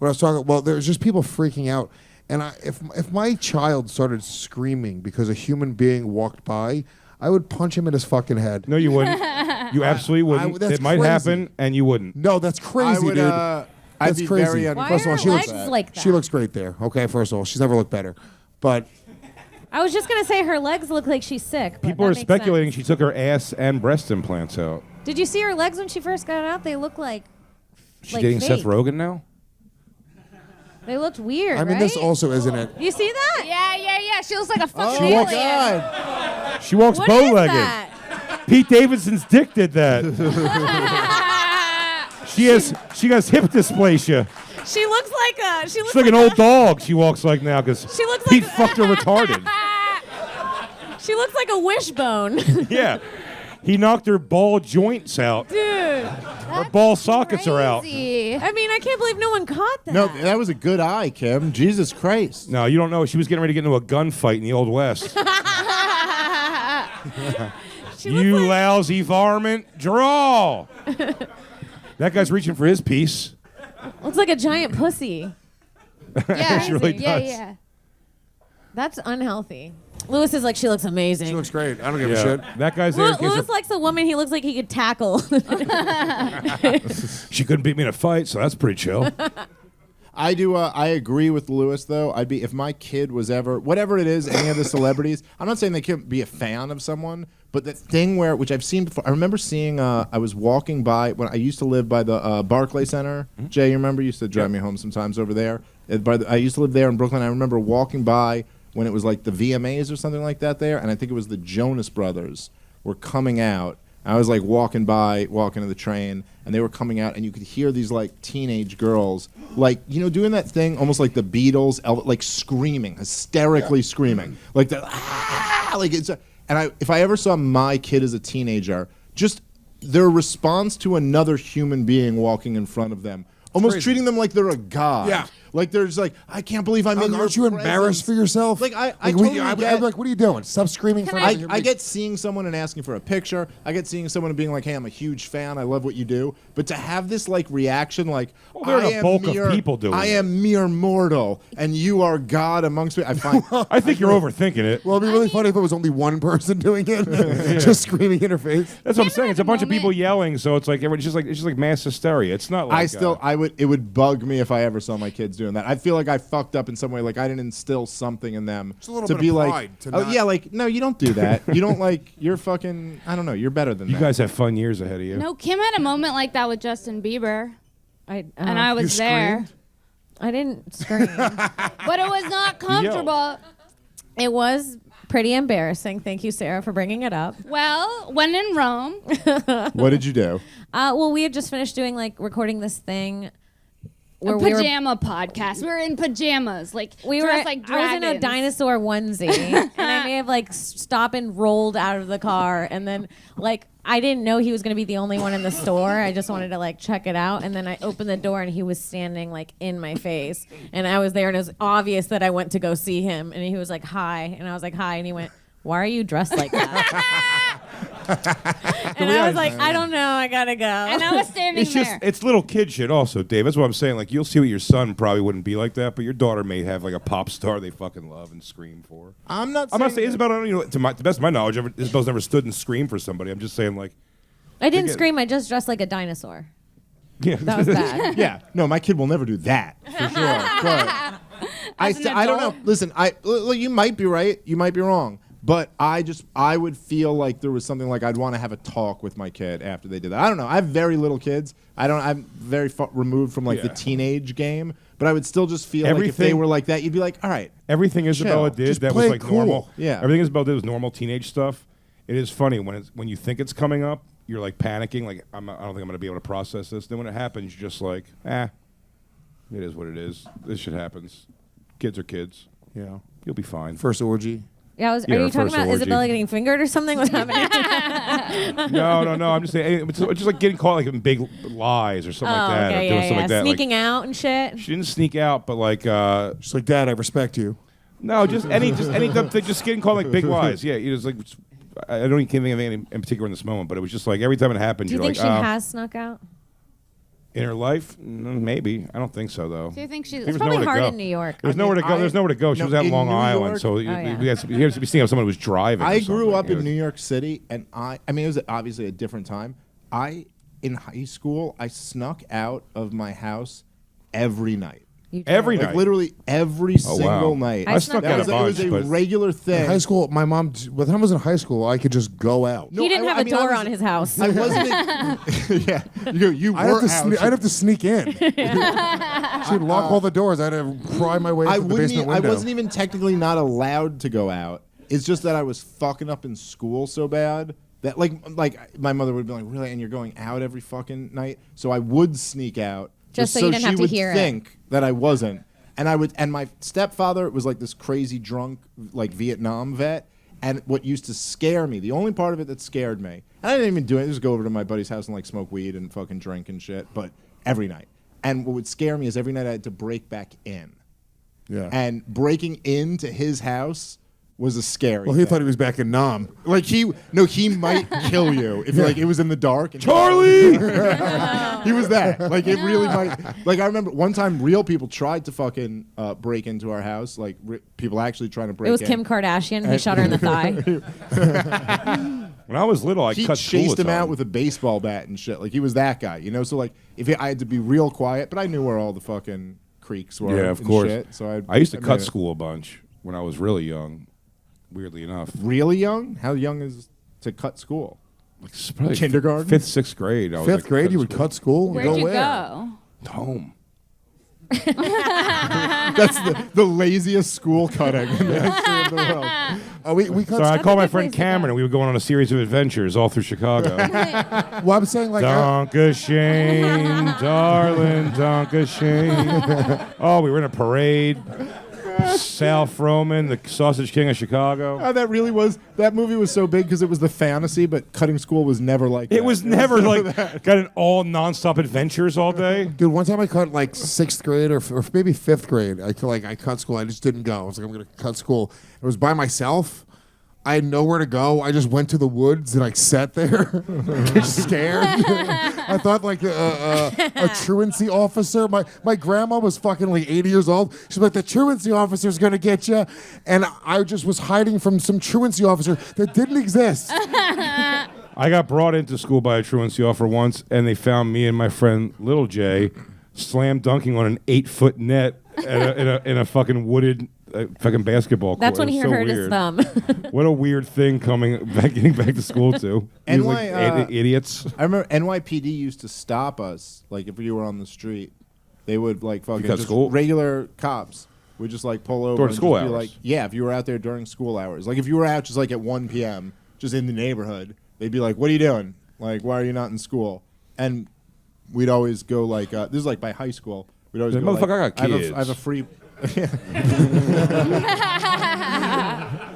When I was talking, well, there's just people freaking out. And if my child started screaming because a human being walked by, I would punch him in his fucking head. No, you wouldn't. You absolutely wouldn't. That's It might crazy. happen, and you wouldn't. No, that's crazy, dude. That's be crazy. very Why First of all, are she her looks legs like that? She looks great there. Okay, first of all, she's never looked better. But I was just gonna say her legs look like she's sick. But People that are makes speculating sense. she took her ass and breast implants out. Did you see her legs when she first got out? They look like She's like dating fake. Seth Rogen now? They looked weird. I mean, this right? also isn't it. You see that? Yeah. She looks like a fucking Oh, alien. God. She walks What is bow-legged. that? Pete Davidson's dick did that. She has hip dysplasia. She looks like a. She looks She's like an old dog. She walks like now because She looks Pete like- fucked her retarded. She looks like a wishbone. Yeah, he knocked her ball joints out. Dude. Her ball sockets are out. Crazy. I mean, I can't believe no one caught that. No, that was a good eye, Kim. Jesus Christ. No, you don't know. She was getting ready to get into a gunfight in the Old West. She You looks like, lousy varmint, draw. That guy's reaching for his piece. looks like a giant pussy. Yeah, She really yeah, does. yeah. That's unhealthy. Lewis is like, she looks amazing. She looks great. I don't give a shit. That guy's there. in case Lewis of- likes a woman he looks like he could tackle. She couldn't beat me in a fight, so that's pretty chill. I do. I agree with Lewis, though. I'd be if my kid was ever whatever it is. Any of the celebrities. I'm not saying they can't be a fan of someone, but the thing where which I've seen before. I remember seeing. I was walking by when I used to live by the Barclay Center. Jay, you remember? You used to drive me home sometimes over there. I used to live there in Brooklyn. I remember walking by when it was like the VMAs or something like that there, and I think it was the Jonas Brothers were coming out. I was like walking to the train, and they were coming out, and you could hear these like teenage girls, like doing that thing, almost like the Beatles, like screaming, hysterically screaming, like that, like it's. If I ever saw my kid as a teenager, just their response to another human being walking in front of them, almost crazy. treating them like they're a god. Yeah. Like they're just like, I can't believe I'm in your Aren't you embarrassed presence. for yourself? Like I I'd totally be get. like, what are you doing? Stop screaming for me. I get seeing someone and asking for a picture. I get seeing someone and being like, "Hey, I'm a huge fan. I love what you do." But to have this like reaction, like, there are I a am bulk of mere, people doing I it. am mere mortal, and you are God amongst me. I find. I think you're overthinking it. Well, it'd be really funny if it was only one person doing it, just screaming in her face. That's what I'm saying. at It's a the bunch of people moment- yelling, so it's like it's just like mass hysteria. It's not like It would bug me if I ever saw my kids doing that. I feel like I fucked up in some way. Like I didn't instill something in them Just a little to bit be of like, pride to oh not- yeah, like no, you don't do that. You don't like. You're fucking. I don't know. You're better than you that. guys have fun years ahead of you. No, Kim had a moment like that with Justin Bieber, and I I was there, screamed? I didn't scream. but it was not comfortable. It was pretty embarrassing. Thank you, Sarah, for bringing it up. Well, when in Rome, What did you do? Well, we had just finished doing recording this thing a where we were pajama podcast. We were in pajamas, like we were dressed like I was in a dragons. dinosaur onesie and I may have stopped and rolled out of the car and then I didn't know he was going to be the only one in the store. I just wanted to check it out, and then I opened the door and he was standing in my face, and I was there, and it was obvious that I went to go see him, and he was like, "Hi," and I was like, "Hi," and he went, "Why are you dressed like that?" And I was like, "I don't know, I gotta go." and I was standing It's just there. it's little kid shit also, Dave. That's what I'm saying. You'll see what your son probably wouldn't be like that, but your daughter may have a pop star they fucking love and scream for. I'm not saying Isabel. To the best of my knowledge, Isabel's never stood and screamed for somebody. I'm just saying I didn't Again. scream. I just dressed like a dinosaur. yeah. That was bad. Yeah, no, my kid will never do that for sure. But I don't know. adult. Listen, you might be right, you might be wrong, but I would feel like there was something I'd want to have a talk with my kid after they did that. I don't know. I have very little kids. I'm very removed from the teenage game, but I would still just feel like if they Everything- were like that, you'd be like, all right. Everything Isabella Chill. did Just that play was it cool. normal. Yeah. Everything Isabella did was normal teenage stuff. It is funny when you think it's coming up, you're panicking. I don't think I'm going to be able to process this. Then when it happens, you're just it is what it is. This shit happens. Kids are kids. Yeah. You'll be fine. First orgy. Yeah, are Yeah, you our talking first about orgy. Isabella getting fingered or something? What's happening? No. I'm just saying it's just getting caught in big lies or something like that. Okay, or doing stuff like that. Sneaking out and shit. She didn't sneak out, but Just like, Dad, I respect you. no, just any dumb thing, just getting called big lies. Yeah, it was I don't even think of any in particular in this moment, but it was just every time it happened, Do you you're think she has snuck out? In her life, maybe. I don't think so though. Do you think she's? There It's was probably nowhere to hard go. in New York. There's nowhere to go. There's nowhere to go. She No, was out in in Long New Island, York- so yeah. we had to be seeing someone who was driving. I or grew up something. in New York City, and I mean, it was obviously a different time. In high school, I snuck out of my house every night. You Every did. night. Like literally every Oh, single wow. night. I snuck out a It was bunch, a but regular In thing. high school, my mom. By the time I was in high school, I could just go out. No, He didn't have I a mean, I door was- on his house. I wasn't. Yeah, you I'd have, were to out. I'd have to sneak in. She'd lock all the doors. I'd have to pry my way I through the wouldn't. basement I window. wasn't even technically not allowed to go out. It's just that I was fucking up in school so bad that like my mother would be like, "Really?" And you're going out every fucking night. So I would sneak out Just so you didn't she have to would hear it. think that I wasn't. And I would. And my stepfather was like this crazy drunk like Vietnam vet. And what used to scare me, the only part of it that scared me, and I didn't even do it. Just go over to my buddy's house and like smoke weed and fucking drink and shit. But every night. And what would scare me is every night I had to break back in. Yeah. And breaking into his house was a scary. Well, he thing. thought he was back in Nam. Like he might kill you if like it was in the dark. And Charlie. he was that. Like it really might. Like I remember one time, real people tried to fucking break into our house. Like people actually trying to break. It was in. Kim Kardashian. He shot her in the thigh. When I was little, I He cut school chased a him out ton. with a baseball bat and shit. Like he was that guy, you know. So like I had to be real quiet, but I knew where all the fucking creeks were. Yeah, of and course. Shit, so I used to made cut it. school a bunch when I was really young. Weirdly enough, Really young? How young is to cut school? like probably Kindergarten? fifth, sixth grade. I was Fifth like, grade, cutting you would school. cut school. Where'd you where? go? home. That's the laziest school cutting in the history of the world. Oh, we cut. So I That's called a my good friend place to Cameron, go. and we were going on a series of adventures all through Chicago. Well, I'm saying like. Donkashane, darling, Donkashane. Oh, we were in a parade. Sal Froman, the Sausage King of Chicago. Oh, that movie was so big because it was the fantasy, but cutting school was never like that. It was never like got an all nonstop adventures all day. Dude, one time I cut like sixth grade or maybe fifth grade. I cut school. I just didn't go. I was like, I'm gonna cut school. It was by myself. I had nowhere to go. I just went to the woods and I sat there, scared. I thought like a truancy officer. My grandma was fucking like 80 years old. She's like, the truancy officer's gonna get you, and I just was hiding from some truancy officer that didn't exist. I got brought into school by a truancy officer once, and they found me and my friend Little Jay slam dunking on an 8-foot net in a fucking wooded fucking basketball court. That's when It he was so hurt his weird. thumb. What a weird thing getting back to school to. You idiots. I remember NYPD used to stop us, like if you were on the street, they would like fucking cut just school? regular cops would just like pull over During and school just be hours? like, yeah, if you were out there during school hours, like if you were out just like at 1 p.m. just in the neighborhood, they'd be like, what are you doing? Like, why are you not in school? And we'd always go like, this is like by high school. We'd always Like, go motherfucker, like, I got I have a free.